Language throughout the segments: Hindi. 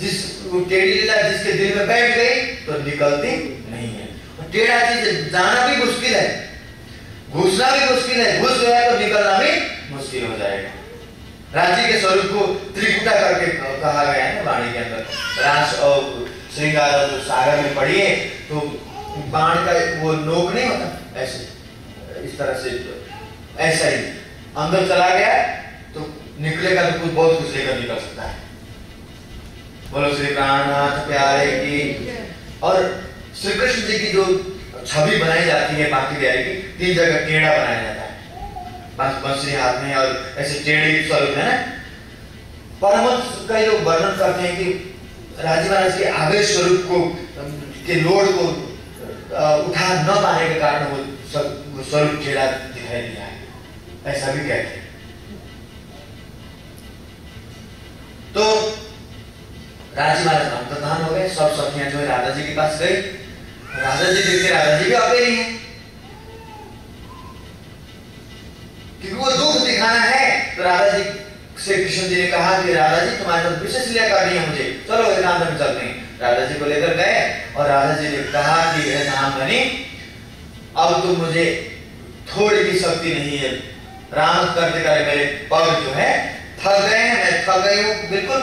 जिस टेढ़ी लीला जिसके दिल में बैठ गई तो निकलती नहीं है। टेढ़ा चीज जाना भी मुश्किल है, घुसना भी मुश्किल है, घुस गया तो निकलना भी मुश्किल हो जाएगा। राज्य के स्वरूप को त्रिकुटा करके कहा गया है ना वाणी के अंदर। रास और श्रृंगार और सागर में पढ़िए तो बाण का वो नोक नहीं होता ऐसे, इस तरह से ऐसा ही अंदर चला गया तो निकलेगा तो कुछ बहुत कुछ लेकर निकल सकता है। बोलो श्री प्राणनाथ प्यारे की। और श्री कृष्ण जी की जो छवि बनाई जाती है बाकी बिहारी की, 3 जगह टेढ़ा बनाया जाता है, बंसुरी हाथ में और ऐसे टेढ़े स्वरूप है ना। परमहंस कई लोग वर्णन करते हैं कि राजी महाराज के आवेश स्वरूप को के लोड को उठा न पाने के कारण वो स्वरूप टेढ़ा दिखाई दिया है, ऐसा भी कहते हैं। तो राजी महाराज अंतर्धान हो गए, सब सखियां जो है राधा जी के पास गई। राधा जी देखते राधा जी भी अकेली है, क्योंकि वो दुख दिखाना है। तो राधा जी से कृष्ण जी ने कहा कि राधा जी तुम्हारे साथ विशेष लीला करनी है मुझे, चलो एकांत में चलते हैं। राधा जी को लेकर गए और राधा जी ने कहा कि हे नामधनी, अब तुम मुझे थोड़ी भी शक्ति नहीं है, राम करते करे मेरे पग जो है थक गए हैं, मैं थक गई हूँ बिल्कुल।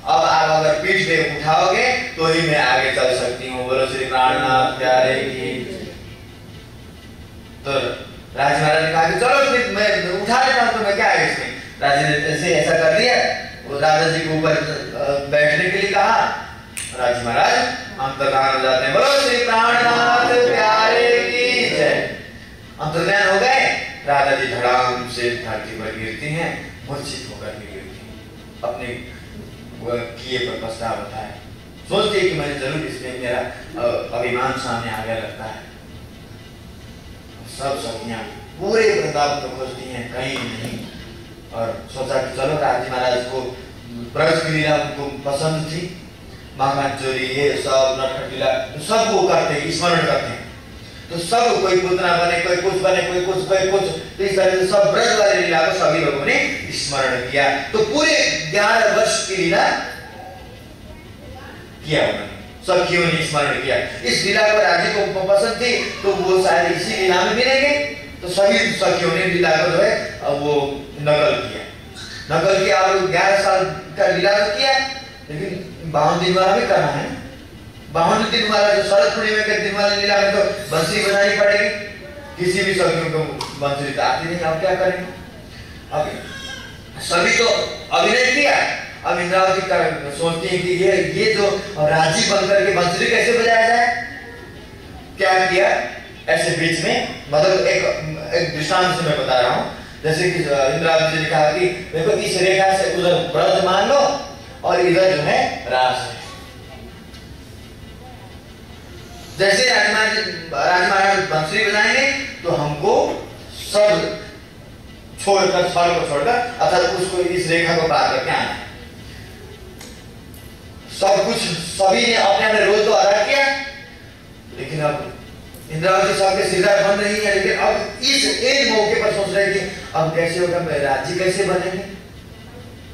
अब आप अगर पीठ पे उठाओगे तो ही मैं आगे चल सकती हूँ। बोलो श्री प्राणनाथ प्यारे की। तो राज महाराज ने कहा कि चलो फिर मैं उठा लेता हूँ, तो मैं क्या है इसमें। राजा ने ऐसा कर दिया, वो राजा जी को ऊपर बैठने के लिए कहा। राज महाराज अंतर्धान हो जाते हैं। बोलो श्री प्राणनाथ प्यारे की जय। अंतर्धान हो गए, राधा जी धड़ाम से धरती पर गिरती हैं, मूर्छित होकर गिरती हैं, अपने किए पर पछतावा होता है। सोचती है कि मैंने जरूर इसमें मेरा अभिमान सामने आ गया लगता है। सब सखियां पूरे वृंदावन को खोजती हैं, कहीं नहीं। और सोचा कि चलो राजी महाराज को ब्रज की लीला उनको पसंद थी, माखन चोरी ये सब नटखट लीला सब वो करते हैं, स्मरण करते हैं। तो सब कोई पुतना बने, कोई कुछ बने, कोई कुछ कोई कुछ, तो इस तरह से सब ब्रज वाली लीला को सभी लोगों ने स्मरण किया। तो पूरे 11 वर्ष की लीला किया उन्होंने, सखियों ने स्मरण किया। इस लीला को राजी को पसंद थी तो वो शायद इसी लीला में मिलेंगे, तो सभी सखियों ने लीला को जो है वो नकल किया। और 11 साल का लीला तो किया, लेकिन 52 दिन वाला भी करना है। 52 दिन वाला जो शरद पूर्णिमा के दिन वाली लीला में तो बंसुरी बजानी पड़ेगी। किसी भी सखियों को बंसुरी तो आती नहीं, अब क्या करेंगे। अब सभी तो अभिनय किया, अब इंद्रावती का सोचती है कि ये जो राजी बनकर के बंसुरी कैसे बजाया जाए। क्या किया, ऐसे बीच में मतलब एक दृष्टांत से मैं बता रहा हूँ। जैसे कि इंद्रावती ने कहा कि देखो इस रेखा से उधर ब्रज मान लो और इधर जो है रास है। जैसे राजमहाराज बंसुरी बजाएंगे तो हमको सब छोड़कर स्वर को छोड़कर अर्थात उसको इस रेखा को पार करके आना है। सब कुछ सभी ने अपने अपने रोल तो अदा किया, लेकिन अब इंद्रावती सबके सिरदार बन रही है। लेकिन अब इस एक मौके पर सोच रहे कि अब कैसे होगा, राज्य कैसे बनेंगे,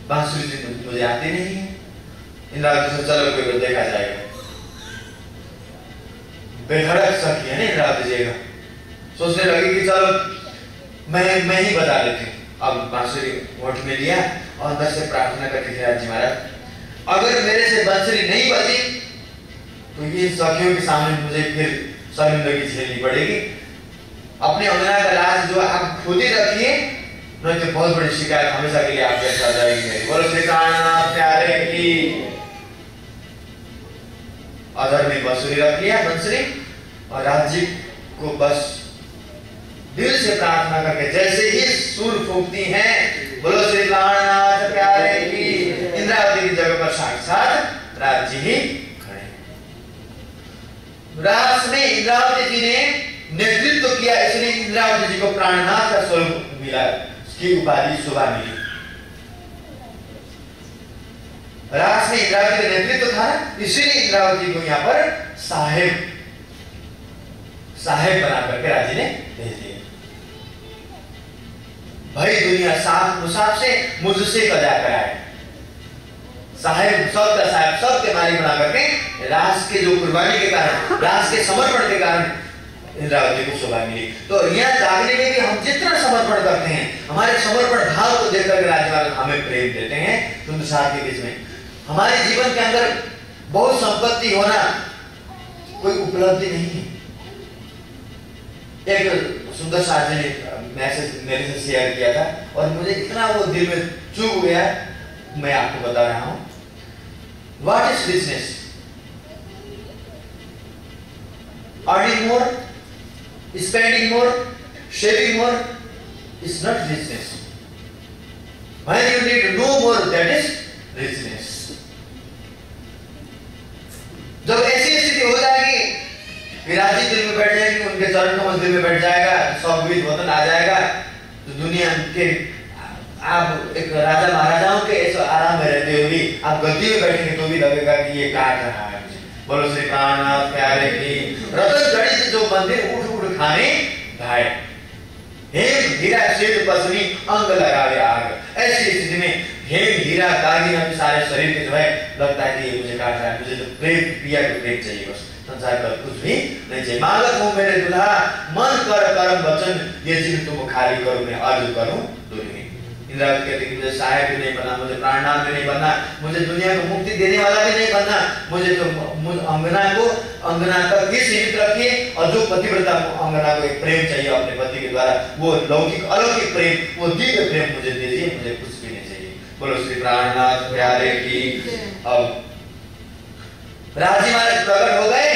बांसुरी तो मुझे आती नहीं है। इंद्रावती से चलो कोई देखा जाएगा। बेधड़क सखी है ना इंद्रावती जी का, सोचने लगी कि चलो मैं ही बता देती हूँ। अब बांसुरी होठ में लिया और अंदर से प्रार्थना करके थे राज्य महाराज, अगर मेरे से बांसुरी नहीं बजी तो ये सखियों के सामने मुझे फिर शर्मिंदगी झेलनी पड़ेगी। अपने अंगना का लाज जो आप खुद ही रखिए, नहीं तो बहुत बड़ी शिकायत हमेशा के लिए आपके साथ जाएगी। बोलो श्री प्राणनाथ प्यारे की। अधर में बांसुरी रख लिया बंसुरी, और राज्य को बस दिल से प्रार्थना करके जैसे ही सुर फूंकती हैं, बोलो श्री प्राणनाथ प्यारे की, इंद्रावती की जगह पर साक्षात राज्य ही खड़े। रास में इंद्रावती जी ने नेतृत्व किया, इसलिए इंद्रावती जी को प्राणनाथ का स्वरूप मिला, उसकी उपाधि शोभा मिली। रास में इंद्रावती का नेतृत्व था, इसलिए इंद्रावती को यहाँ पर साहेब बना करके राजी ने भेज दिया। भाई दुनिया साफ मुसाफ से मुझसे बजा कर आए, साहेब, सबका साहेब, सबके मालिक बना करके राज के जो कुर्बानी के कारण, राज के समर्पण के कारण इंद्रावती को शोभा मिली। तो यहाँ जागने में भी हम जितना समर्पण करते हैं, हमारे समर्पण भाव को देख करके राज्यपाल हमें प्रेम देते हैं। सुंदर साथ के बीच में हमारे जीवन के अंदर बहुत संपत्ति होना कोई उपलब्धि नहीं है। एक सुंदर साथ ने मैसेज मेरे से शेयर किया था और मुझे इतना वो दिल में चुभ गया, मैं आपको बता रहा हूं। What is business? Earning more, spending more, saving more is not richness. When you need to know more, that is richness. जब ऐसी स्थिति हो जाएगी, विराजी दिल में बैठ जाएगी, उनके चरण कमल दिल में बैठ जाएगा, सौगविद वतन आ जाएगा, तो दुनिया के आप एक राजा महाराजाओं के ऐसे आराम में रहते हुए भी आप गद्दी में बैठेंगे तो भी लगेगा कि ये काट रहा है। बोलो श्री प्राणनाथ प्यारे की। रतन जड़ी से जो मंदिर उठ उठ खाने गाए, हेम हीरा श्वेत पसनी अंग लगावे आग। ऐसी स्थिति में हेम हीरा दागी अपने सारे शरीर के जो है लगता है कि ये मुझे काट रहा है, मुझे तो प्रेम पिया के प्रेम चाहिए, बस संसार का कुछ भी नहीं चाहिए। मांगत हूँ मेरे दुल्हा मन कर कर्म वचन, ये जीवन तुम खाली करूं मैं अर्ज करूं दुल्हनी। इंद्रावती कहती मुझे साहेब भी नहीं बनना, मुझे प्राणनाथ भी नहीं बनना, मुझे दुनिया को मुक्ति देने वाला भी नहीं बनना, मुझे तो अंगना को अंगना तक ही सीमित रखिए, और जो पतिव्रता अंगना को एक प्रेम चाहिए अपने पति के द्वारा, वो लौकिक अलौकिक प्रेम, वो दिव्य प्रेम मुझे दीजिए, मुझे कुछ भी नहीं चाहिए। बोलो श्री प्राणनाथ प्यारे की। अब राजी महाराज प्रकट हो गए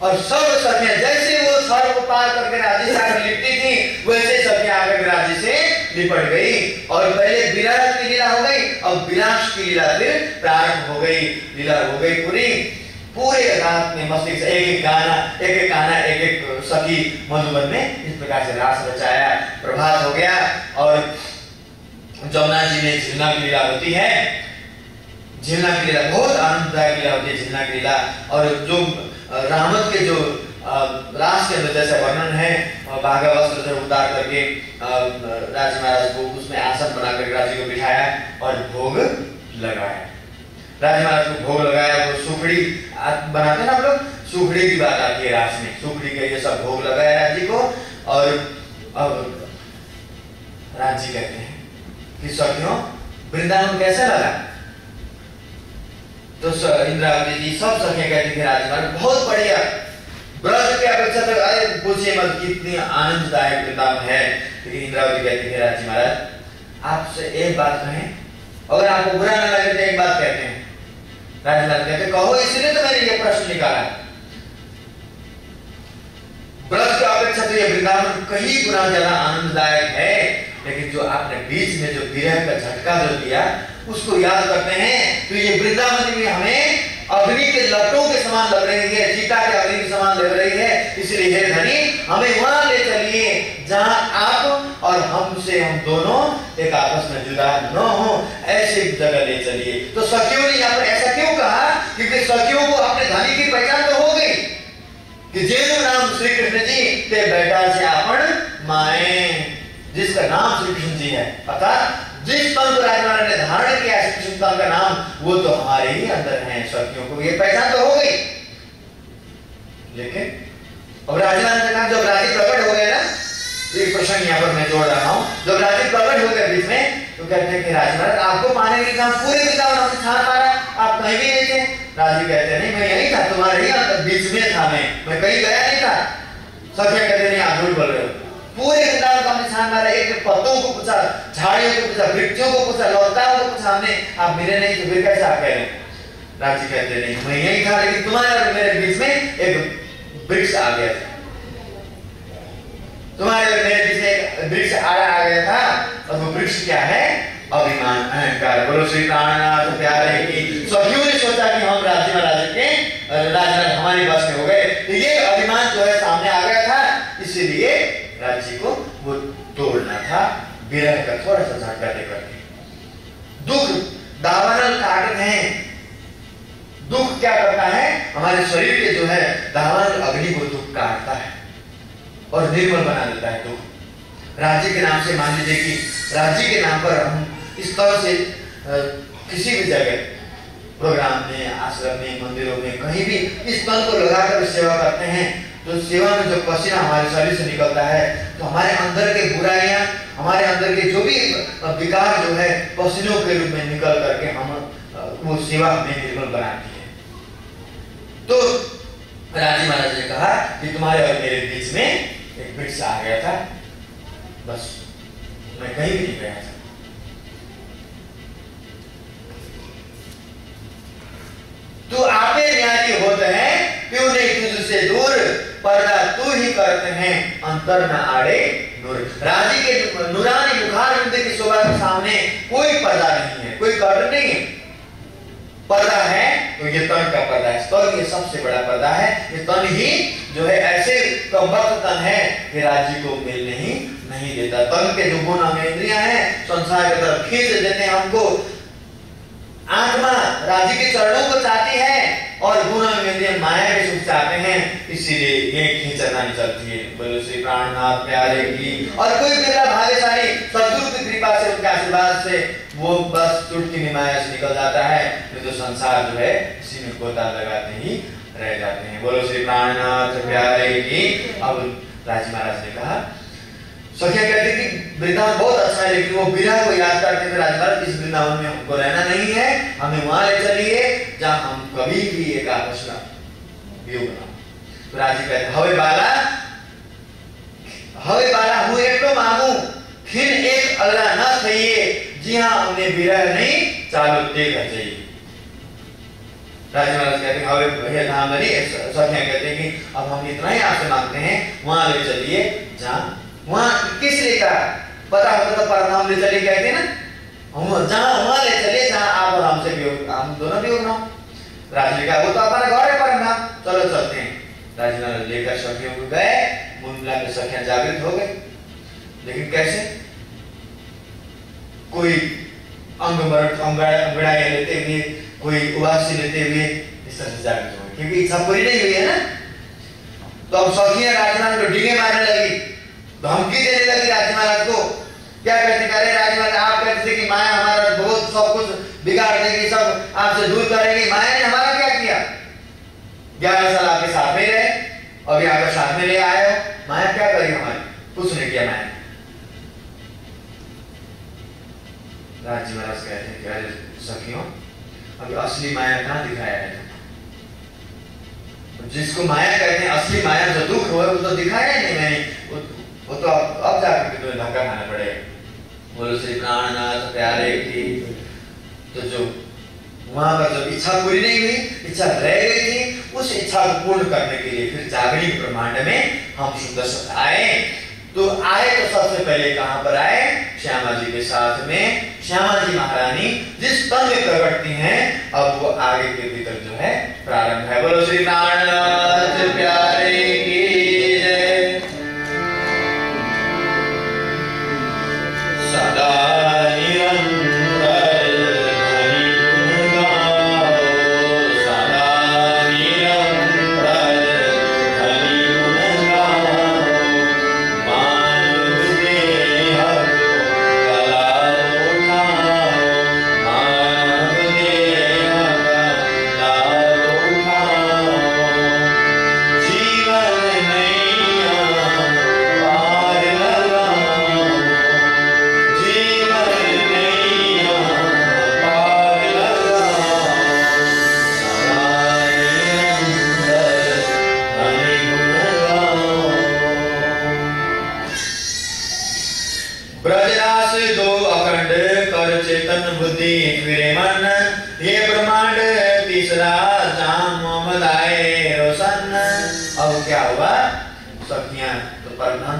और सब सखियां जैसे वो स्वर्ग को पार करके राजी से आकर लिपटी थी, वैसे सखियां आकर राजी से लिपट गई। और पहले विराट की लीला हो गई, अब विलास की लीला फिर प्रारंभ हो गई। लीला हो गई पूरी, पूरे रात में मस्ती से एक एक गाना, एक एक सखी मधुबन में इस प्रकार से रास रचाया। प्रभात हो गया और जमुना जी में झिलना की लीला होती है। झिलना की लीला बहुत आनंददायक लीला होती है, झिलना की लीला। और जो रामत के जो रास के अंदर जैसा वर्णन है, बाघा वस्त्र से उतार करके राज महाराज को उसमें आसन बनाकर राजी को बिठाया और भोग लगाया। राज महाराज को भोग लगाया, वो सुखड़ी बनाते हैं ना हम लोग, सुखड़ी की बात आती है रास में, सुखड़ी के ये सब भोग लगाया राजी को। और अब राजी कहते हैं कि सखियों वृंदावन कैसा लगा? तो इंद्रावती जी सब सखियां कहती थी राज महाराज बहुत बढ़िया, ब्रज की अपेक्षा तो अरे पूछिए मत कितनी आनंददायक वृंदावन है। लेकिन इंद्रावती कहती थी राज महाराज आपसे एक बात कहें, अगर आपको बुरा न लगे तो एक बात कहते हैं। राज महाराज कहते कहो, इसलिए तो मैंने ये प्रश्न निकाला। ब्रज की अपेक्षा तो ये वृंदावन कहीं गुना ज्यादा आनंददायक है, लेकिन जो आपने बीच में जो विरह का झटका जो दिया उसको याद करते हैं तो ये वृंदावन में हमें अग्नि के लपटों के समान लग रही है, चीता के अग्नि के समान लग रही है। इसलिए हे धनी हमें वहां ले चलिए जहां आप और हमसे हम दोनों एक आपस में जुदा न हो, ऐसी जगह ले चलिए। तो सखियों ने यहाँ पर ऐसा क्यों कहा? क्योंकि सखियों को अपने धनी की पहचान तो हो गई कि जेनु नाम श्री कृष्ण जी ते बेटा से आपण माए, जिसका नाम श्री कृष्ण जी है, अर्थात जिस तन को राजकुमार ने धारण किया श्री कृष्ण का नाम, वो तो हमारे ही अंदर है। सखियों को ये पहचान तो हो गई। लेकिन अब राजकुमार ने कहा जब राजी प्रकट हो गए ना, एक प्रसंग यहाँ पर मैं जोड़ रहा हूँ, जब राजी प्रकट हो गए बीच में तो कहते हैं कि राजकुमार आपको पाने के लिए पूरे वृंदावन हमने छान मारा, आप कहीं भी नहीं थे। राजी कहते नहीं मैं यही था, तुम्हारे ही बीच में था, मैं कहीं गया नहीं था। सखिया कहते नहीं आप झूठ बोल रहे हो, पूरे वृंदावन का हमने छान मारा, एक पत्तों को पूछा, झाड़ियों को पूछा, वृक्षों को पूछा, लताओं को पूछा हमने, आप मिले नहीं तो फिर कैसे आप कह रहे? राजी कहते नहीं मैं यही था, लेकिन तुम्हारे और मेरे बीच में एक वृक्ष आ गया था, तुम्हारे और मेरे बीच में एक वृक्ष आ गया था। और वो वृक्ष क्या है? अभिमान, अहंकार। बोलो श्री प्राणनाथ प्यारे की। सखियों ने सोचा कि हम राज्य महाराज के राजराज हमारे बस में हो गए, तो ये अभिमान जो है सामने आ गया था, इसीलिए राज्य को वो तोड़ना था विरह का थोड़ा सा झटका देकर के। दुख दावानल काटते हैं। दुख क्या करता है? हमारे शरीर के जो है दावानल अग्नि को दुख काटता है और निर्मल बना देता है। दुख राज्य के नाम से, मान लीजिए कि राज्य के नाम पर हम इस तरह से किसी भी जगह प्रोग्राम में, आश्रम में, मंदिरों में, कहीं भी इस तन को लगाकर सेवा करते हैं तो सेवा में जो पसीना हमारे शरीर से निकलता है तो हमारे अंदर के बुराइयां, हमारे अंदर के जो भी विकार जो है पसीनों के रूप में निकल करके हम वो सेवा हमें निर्मल बनाती है। तो राजी महाराज ने कहा कि तुम्हारे और मेरे बीच में एक वृक्ष आ गया था, बस मैं कहीं भी नहीं गया था। तो आपे न्यारी होते हैं क्यों नहीं तुझसे दूर, पर्दा तू ही करते हैं अंतर न आड़े नूर। राजी के नूरानी मुखारविंद की शोभा के सामने कोई पर्दा नहीं है, कोई कर्टन नहीं है। पर्दा है तो ये तन का पर्दा है, तन ये सबसे बड़ा पर्दा है। ये तन ही जो है ऐसे कमबख्त तन है कि राजी को मिलने ही नहीं देता। तन के जो गुण हमें इंद्रियां हैं संसार की तरफ खींच देते हैं हमको। आत्मा राजी के चरणों को चाहती है और गुण इंद्रिय माया के सुख चाहते हैं, इसीलिए ये खींचना नहीं चलती है। बोलो श्री प्राणनाथ प्यारे की। और कोई बिरला भाग्यशाली सद्गुरु की कृपा से, उनके आशीर्वाद से वो बस चुटकी में माया से निकल जाता है, तो संसार जो है इसी में गोता लगाते ही रह जाते हैं। बोलो श्री प्राणनाथ प्यारे की। अब राजी महाराज ने कहा, सखिया कहती कि वृंदावन बहुत अच्छा है, लेकिन वो विरह को याद करते थे राज महाराज, इस वृंदावन में हमको रहना नहीं है, हमें वहां ले चलिए जहां हम कभी भी एक आपस का वियोग ना। तो राजी कहते हवे बाला हूँ एक तो मांगू फिर एक अल्लाह न चाहिए, जी हाँ हमने विरह नहीं चालू देखा चाहिए। राजी महाराज कहते हैं हवे भैया धाम नहीं। सखिया कहते हैं कि अब हम इतना ही आपसे मांगते हैं, वहां ले चलिए जहां, वहां किस लिए का पता होता तो परनाम ले चलिए कहते ना, हम जहां वहां ले चलिए जहां आप और हमसे भी, हम दोनों भी होना। राजी का वो तो अपना घर है परनाम, चलो चलते हैं। राजी महाराज लेकर सखियों को गए, मुंडला में सखियां जागृत हो गए, लेकिन कैसे? कोई अंगड़ाई लेते हुए, कोई उबासी लेते हुए इस तरह से जागृत हो गए, क्योंकि इच्छा पूरी नहीं हुई है ना। तो अब सखियां राजी महाराज को डींगे मारने लगी, धमकी देने लगी राजी महाराज को। क्या कहते करे राजी महाराज, आप कहते थे कि माया हमारा बहुत सब कुछ बिगाड़ देगी, सब आपसे दूर करेगी। माया ने हमारा क्या किया? 11 साल आपके साथ में रहे, अभी आपके साथ में ले आए हो, माया क्या करी हमारी? कुछ नहीं किया माया। राजी महाराज कहते हैं कि अरे सखियों, अभी असली माया कहां दिखाया है? जिसको माया कहते हैं, असली माया जो दुख हो वो तो दिखाया नहीं मैंने, वो तो अब जाकर तुम्हें धक्का खाना पड़ेगा। बोलो श्री प्राणनाथ प्यारे की। तो जो वहां पर जब इच्छा पूरी नहीं हुई, इच्छा रह गई थी, उस इच्छा को पूर्ण करने के लिए फिर जागृत ब्रह्मांड में हम सुदर्शन आए। तो आए तो सबसे पहले कहां पर आए? श्यामा जी के साथ में। श्यामा जी महारानी जिस तन में प्रकटती हैं, अब वो आगे के भीतर जो है प्रारंभ है। बोलो श्री प्राणनाथ प्यारे की जय। सदा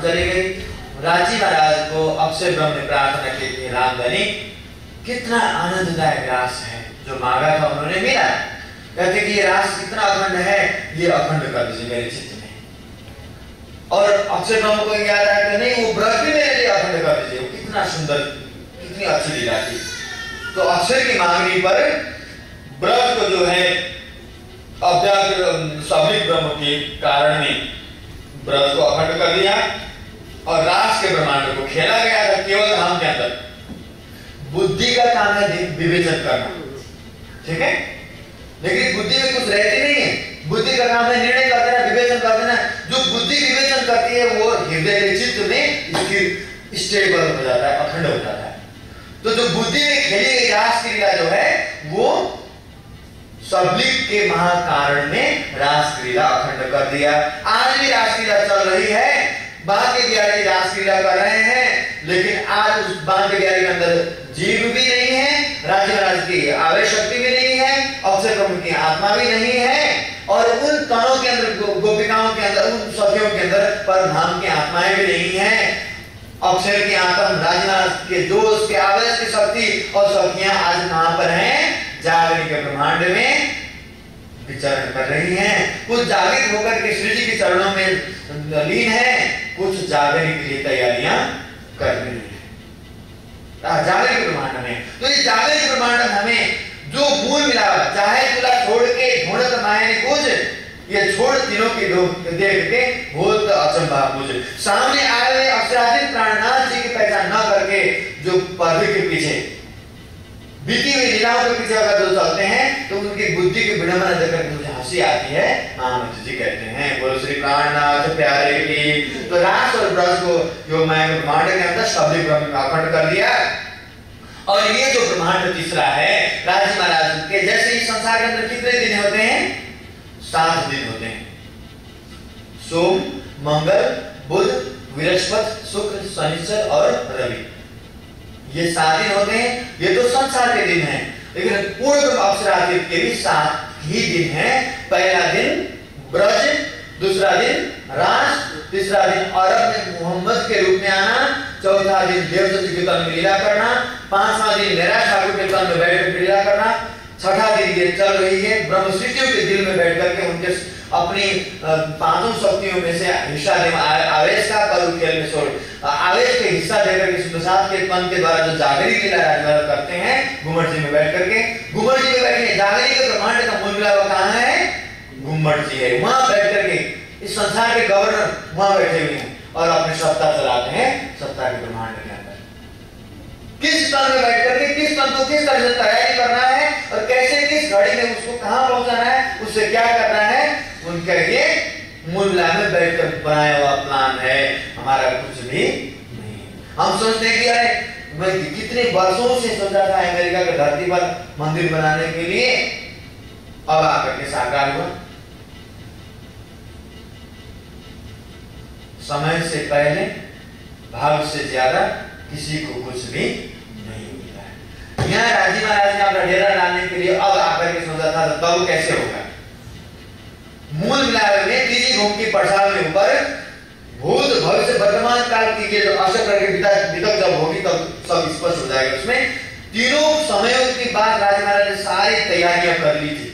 चली गई। राजी महाराज को अक्षय ब्रह्म ने प्रार्थना की थी, रामधनी कितना आनंददायक रास है, जो मांगा था उन्होंने मिला। कहते कि ये रास कितना अखंड है, ये अखंड कर दीजिए मेरे चित्त में। और अक्षय ब्रह्म को याद आया कि नहीं, वो ब्रज भी मेरे लिए अखंड कर दीजिए। कितना सुंदर, कितनी अच्छी लीला थी। तो अक्षय की मांगनी पर ब्रज को जो है अव्याकृत सभी ब्रह्म के कारण में ब्रज को अखंड कर दिया और रास के ब्रह्मांड को खेला गया था केवल धाम के अंदर। बुद्धि का काम है विवेचन करना, ठीक है। लेकिन बुद्धि में कुछ रहती नहीं है। बुद्धि का काम है निर्णय कर देना, विवेचन कर देना। जो बुद्धि विवेचन करती है वो हृदय के चित्त में स्थिर स्टेबल हो जाता है, अखंड हो जाता है। तो जो बुद्धि में खेली गई रास क्रीड़ा जो है वो सबलिक के महाकारण में रास क्रीड़ा अखंड कर दिया। आज भी रास क्रीड़ा चल रही है, बांके बिहारी रास क्रीड़ा कर रहे हैं, लेकिन आज उस बांके बिहारी के अंदर जीव भी नहीं है, राज्य महाराज की आवेश शक्ति भी नहीं है, अक्षय प्रमुख की आत्मा भी नहीं है, और उन कणों के अंदर, गोपिकाओं के अंदर, उन सखियों के अंदर परमधाम की आत्माएं भी नहीं है। अक्षय की आत्मा, राज्य महाराज के जोश के आवेश की शक्ति और सखियां आज कहां पर हैं? जागरण के ब्रह्मांड में विचरण कर रही हैं। कुछ जागृत होकर के श्री जी के चरणों में लीन है, कुछ जागरण के लिए तैयारियां कर रही है जागरण के ब्रह्मांड में। तो ये जागरण के ब्रह्मांड हमें जो मूल मिला, चाहे तुला छोड़ के ढूंढत मायने कुछ, ये छोड़ तीनों की देख के बहुत अचंभा मुझे। सामने आए हुए अक्षराधीन प्राणनाथ जी की पहचान न करके जो पर्दे के पीछे बीती हुई लीलाओं के पीछे अगर जो चलते हैं तो उनकी बुद्धि की विडंबना देखकर मुझे हंसी आती है। महामंत्र जी कहते हैं, बोलो श्री प्राणनाथ प्यारे की। तो रास और ब्रज को जो मैं ब्रह्मांड के अंदर शब्द अखंड कर दिया। और ये जो ब्रह्मांड तीसरा है राजी महाराज के, जैसे इस संसार के अंदर कितने दिन होते हैं? 7 दिन होते हैं। सोम, मंगल, बुध, बृहस्पति, शुक्र, शनिचर और रवि, ये 7 दिन होते हैं। ये तो संसार के दिन हैं, लेकिन पूर्ण अक्षरातीत के भी 7 ही दिन हैं। पहला दिन ब्रज, दूसरा दिन रास, तीसरा दिन अरब में मोहम्मद के रूप में आना, चौथा दिन देवदत्त के तन में लीला करना, 5वां दिन मेरा ठाकुर के तन में बैठकर लीला करना, 6ठा दिन ये चल रही है ब्रह्म सृष्टियों के दिल में बैठ करके उनके अपनी 5 शक्तियों में से हिस्सा दे, आवेश का कल खेल में छोड़ आवेश के हिस्सा देकर के सुप्रसाद के तन के द्वारा जो जागरी लीला राजमार्ग करते हैं घुमट जी में बैठ करके। घुमट जी में बैठे जागरी के ब्रह्मांड का मूल मिला हुआ कहाँ है? घुमट जी है। वहां बैठ करके इस संसार के गवर्नर वहां बैठे हुए हैं और अपनी सत्ता चलाते हैं सत्ता के ब्रह्मांड के अंदर। किस तन में बैठ करके किस तन को किस तरह से तैयारी करना है और कैसे किस घड़ी में उसको कहां पहुंचाना है, उससे क्या करना है, उनका ये मूल में बैठकर बनाया हुआ प्लान है। हमारा कुछ भी नहीं। हम सोचते हैं कि अरे मैं कितने वर्षों से सोचा था अमेरिका की धरती पर मंदिर बनाने के लिए, अब आकर के साकार हुआ। समय से पहले भाव से ज्यादा किसी को कुछ भी नहीं मिला है। यहाँ राजी महाराज ने अपना डेरा डालने के लिए अब आकर के सोचा था, तब कैसे होगा? मूल मिलावे में तीजी घूम की पड़साल में ऊपर भूत भविष्य वर्तमान काल की जो अशक करके वितक जब होगी तब सब स्पष्ट हो जाएगा। उसमें तीनों समयों की बात राजी महाराज ने सारी तैयारियां कर ली थी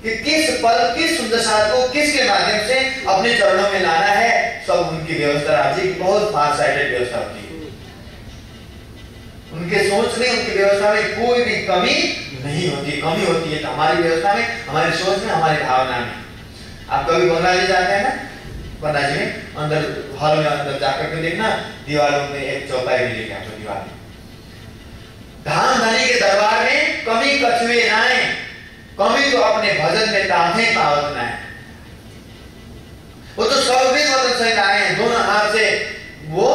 कि किस पल किस सुंदरता को किसके माध्यम से अपने चरणों में लाना है। सब उनकी व्यवस्था राज्य की बहुत फार साइडेड व्यवस्था होती है। उनके सोच में, उनकी व्यवस्था में कोई भी कमी नहीं होती। कमी होती है तो हमारी व्यवस्था में, हमारी सोच में, हमारी भावना में। आप कभी गंगा जी जाते हैं ना, गंगा जी में अंदर हॉल में अंदर जाकर के देखना, दीवारों में एक चौपाई मिलेगी आपको दीवार में। धाम धनी के दरबार में कमी कछुए नाए, कमी तो अपने भजन में तांधे पावत ना है। वो तो सर्वविद वतन सहित आए हैं, दोनों हाथ से वो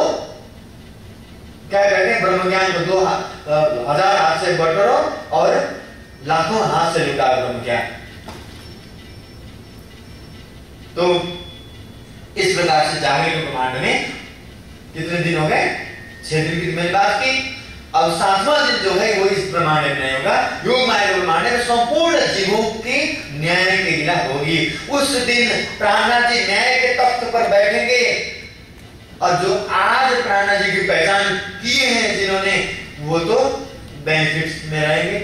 क्या कहते हैं, ब्रह्म ज्ञान को 2000 हाथ से बटोरो और लाखों हाथ से लुटा ब्रह्म ज्ञान। तो इस प्रकार से जागरण के ब्रह्मांड में कितने दिन हो गए? 6 दिन की मैंने बात की। अब 7वां दिन जो है वो इस ब्रह्मांड में नहीं होगा। योग माया ब्रह्मांड में संपूर्ण जीवों की न्याय की लीला होगी। उस दिन प्राणनाथ जी न्याय के तख्त पर बैठेंगे और जो आज प्राणनाथ जी की पहचान किए हैं जिन्होंने, वो तो बेनिफिट्स में रहेंगे,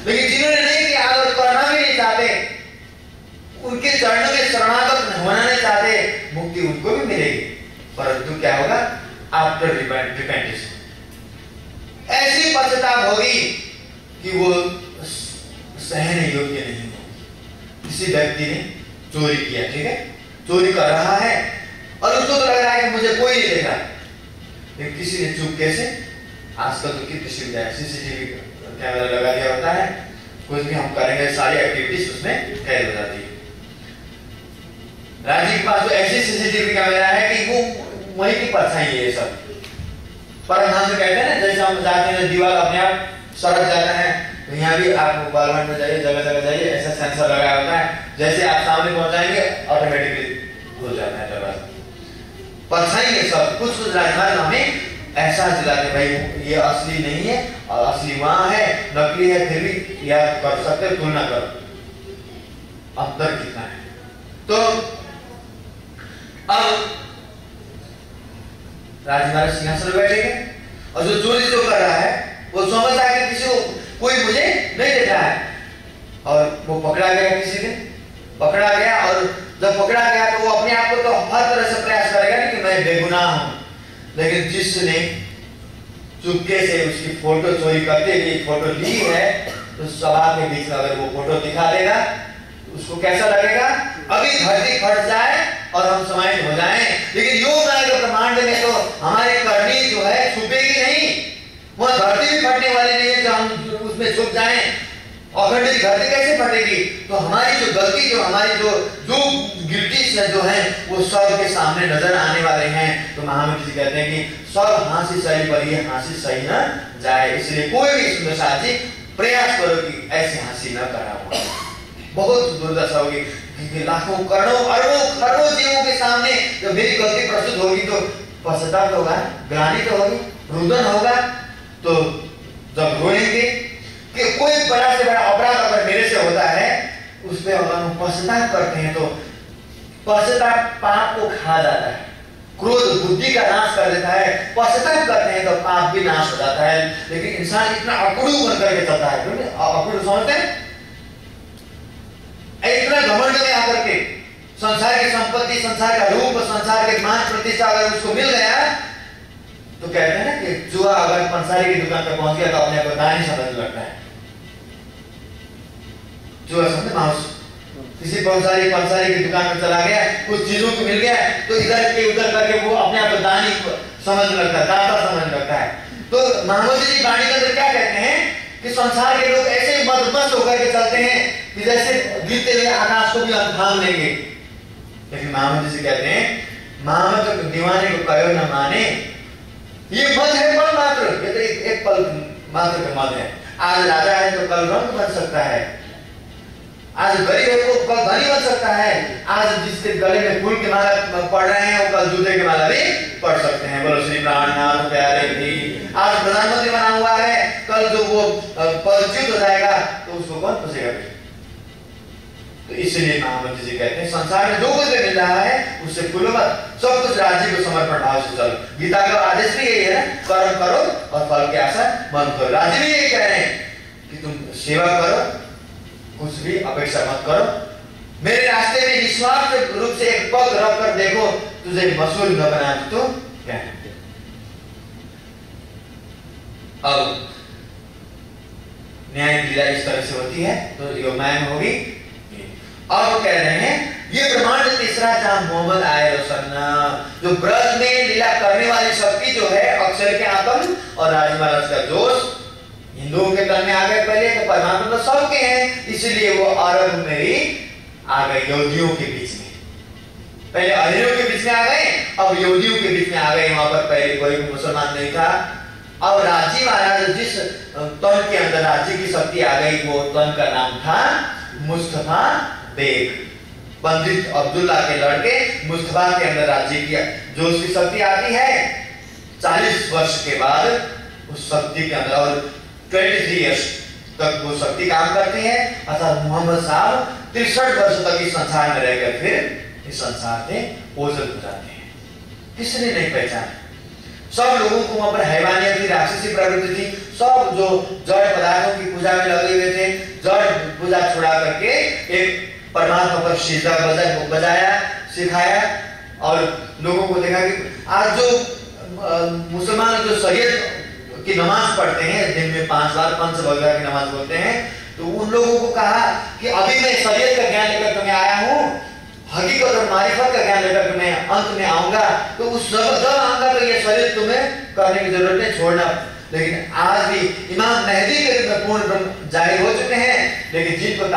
लेकिन जिन्होंने नहीं किया और करना भी नहीं चाहते, उनके चरणों में शरणागत होना नहीं चाहते, मुक्ति उनको भी मिलेगी। परंतु क्या होगा? आफ्टर रिपेंटेशन ऐसी पश्चाताप होगी कि वो सहने योग्य नहीं होगी। किसी व्यक्ति ने चोरी किया, ठीक है, चोरी कर रहा है और उसको तो लग रहा है कि मुझे कोई नहीं देख रहा, लेकिन किसी ने चुपके से, आजकल तो कितनी सुविधा है, सीसीटीवी कैमरा लगा दिया होता है, कुछ भी हम करेंगे सारी एक्टिविटीज उसमें कैद हो जाती है। राज्य के पास तो ऐसी सीसीटीवी कैमरा है कि वो वही की परछाई है ये सब। पर हम कहते हैं ना, जैसे हम जाते हैं दीवार अपने आप सड़क जाता है, तो यहाँ भी आप पार्लियामेंट में जाइए, जगह जगह जाइए, ऐसा सेंसर लगा होता है, जैसे आप सामने पहुंचाएंगे ऑटोमेटिकली हो जाता है दरवाजा। परछाई है सब कुछ। कुछ राजमार्ग हमें ऐसा दिलाते भाई ये असली नहीं है और असली वहां है, नकली है, फिर भी याद कर सकते, तुलना करो अंतर कितना है। तो अब राजमार्ग सिंहासन पर बैठेंगे और जो चोरी जो कर रहा है वो समझता है कि किसी को कोई मुझे नहीं देख रहा है, और वो पकड़ा गया, किसी दिन पकड़ा गया, और जब पकड़ा गया तो वो अपने आप को तो हर तरह से प्रयास करेगा कि मैं बेगुनाह हूं। लेकिन जिसने चुपके से उसकी फोटो चोरी करते हुए फोटो ली है, तो सभा के बीच में अगर वो फोटो दिखा देगा उसको कैसा लगेगा? अभी धरती फट जाए और हम समाहित हो जाएं, लेकिन योग आएगा ब्रह्मांड में तो हमारी करनी जो है छुपेगी नहीं। वो धरती भी फटने वाली नहीं है जो हम उसमें छुप जाएं। अखंड धरती कैसे फटेगी? तो हमारी जो गलती, जो हमारी जो गिल्टीज जो है वो सब के सामने नजर आने वाले हैं। तो महावीर जी कहते हैं कि सब हाँसी सही पर ये हाँसी सही न जाए, इसलिए कोई भी सुंदर साथी प्रयास करो कि ऐसी हंसी न करा हो। बहुत दुर्दशा होगी कि लाखों करोड़ों अरबों खरबों जीवों के सामने जब मेरी गलती प्रस्तुत होगी तो पश्चाताप होगा, ग्लानि तो होगी, रुदन होगा। तो जब रोएंगे कि कोई बड़ा से बड़ा अपराध अगर मेरे से होता है, उस पर अगर हम पश्चाताप करते हैं तो पश्चाताप पाप को खा जाता है, क्रोध बुद्धि का नाश कर देता है। पश्चाताप करते हैं तो पाप भी नाश हो जाता है। लेकिन इंसान इतना अकड़ू बन करके चलता है, अकड़ू समझते हैं, इतना घमंड में आकर के संसार की संपत्ति, संसार का रूप, संसार के मान प्रतिष्ठा अगर उसको मिल गया तो कहते हैं ना कि जुआ अगर पंसारी की दुकान पर पहुंच गया तो अपने को दानी समझने लगता है। जुआ समझे माउस, किसी पंसारी की दुकान में चला गया, कुछ चीजों को मिल गया तो इधर के उधर करके वो अपने आप को दानी समझने लगता है, दाता समझने लगता है। तो महावीर जी वाणी के अंदर क्या कहते हैं कि संसार के लोग ऐसे मदमस्त होकर के चलते हैं कि जैसे गिरते हुए आकाश को भी थाम लेंगे। लेकिन महावीर जी कहते हैं महामत दीवाने को कहो न माने, ये मत है पल मात्र, ये तो एक पल मात्र का मत है। आज राजा है तो कल रंग बन सकता है, आज गरीब है तो कल धनी बन सकता है, आज जिसके गले में फूल के माला पड़ रहे हैं वो कल जूते के माला भी पड़ सकते हैं। बोलो श्री प्राणनाथ प्यारे जी। आज प्रधानमंत्री बना हुआ है, कल जो वो पदच्युत हो जाएगा तो उसको कौन पूछेगा? तो इसलिए महामंत्री जी कहते हैं संसार में जो कुछ भी मिल रहा है उससे फूलो मत, सब कुछ राज्य को समर्पण भाव से चलो। गीता का आदेश भी यही है, कर्म करो और फल की आशा मत करो। राज्य भी यही कह रहे हैं कि तुम सेवा करो, कुछ भी अपेक्षा मत करो, मेरे रास्ते में निस्वार्थ रूप से एक पग रख कर देखो, तुझे मशहूर न बना तो क्या है। अब न्याय लीला इस तरह से होती है तो योगमाया में होगी। अब कह रहे हैं ये ब्रह्मांड तीसरा जहां मोहम्मद आए रोशन्ना, जो ब्रज में लीला करने वाली शक्ति जो है अक्षर के आत्म और राजी महाराज का जोश हिंदुओं के तन में आ गए पहले, तो परमात्मा तो सबके हैं, इसलिए वो अरब में भी आ गए, यहूदियों के बीच में। पहले अरबियों के बीच में आ गए, अब यहूदियों के बीच में आ गए। वहां पर पहले कोई मुसलमान नहीं था। अब राजी महाराज जिस तन के अंदर राज्य की शक्ति आ गई वो तन का नाम था मुस्तफा बेग। पंडित अब्दुल्ला के लड़के मुस्तफा के अंदर राज्य की जो उसकी शक्ति आती है 40 वर्ष के बाद उस शक्ति के अंदर, और 23 इयर्स तक वो शक्ति काम करती है। अर्थात मोहम्मद साहब 63 वर्ष तक इस संसार में रहकर फिर इस संसार से ओझल हो जाते हैं। किसने नहीं पहचाना? सब लोगों को वहां पर हैवानियत थी, राक्षसी प्रवृत्ति थी, सब जो जड़ पदार्थों की पूजा में लगे हुए थे, जड़ पूजा छुड़ा करके एक परमात्मा पर सिजदा बजाया, सिखाया। और लोगों को देखा कि आज जो मुसलमान जो शरीयत की नमाज पढ़ते हैं, दिन में 5 बार पंच वगैरह की नमाज बोलते हैं, तो उन लोगों को कहा कि अभी मैं शरीयत का ज्ञान लेकर तुम्हें आया हूँ, हकीकत और मारिफत का ज्ञान लेकर मैं अंत में आऊंगा, तो उस जब आऊंगा तो ये शरीर तुम्हें करने की जरूरत नहीं, छोड़ना लेकिन आज भी इमाम मेहदी के रूप में पूर्ण ब्रह्म जाहिर हो चुके हैं, लेकिन जिनको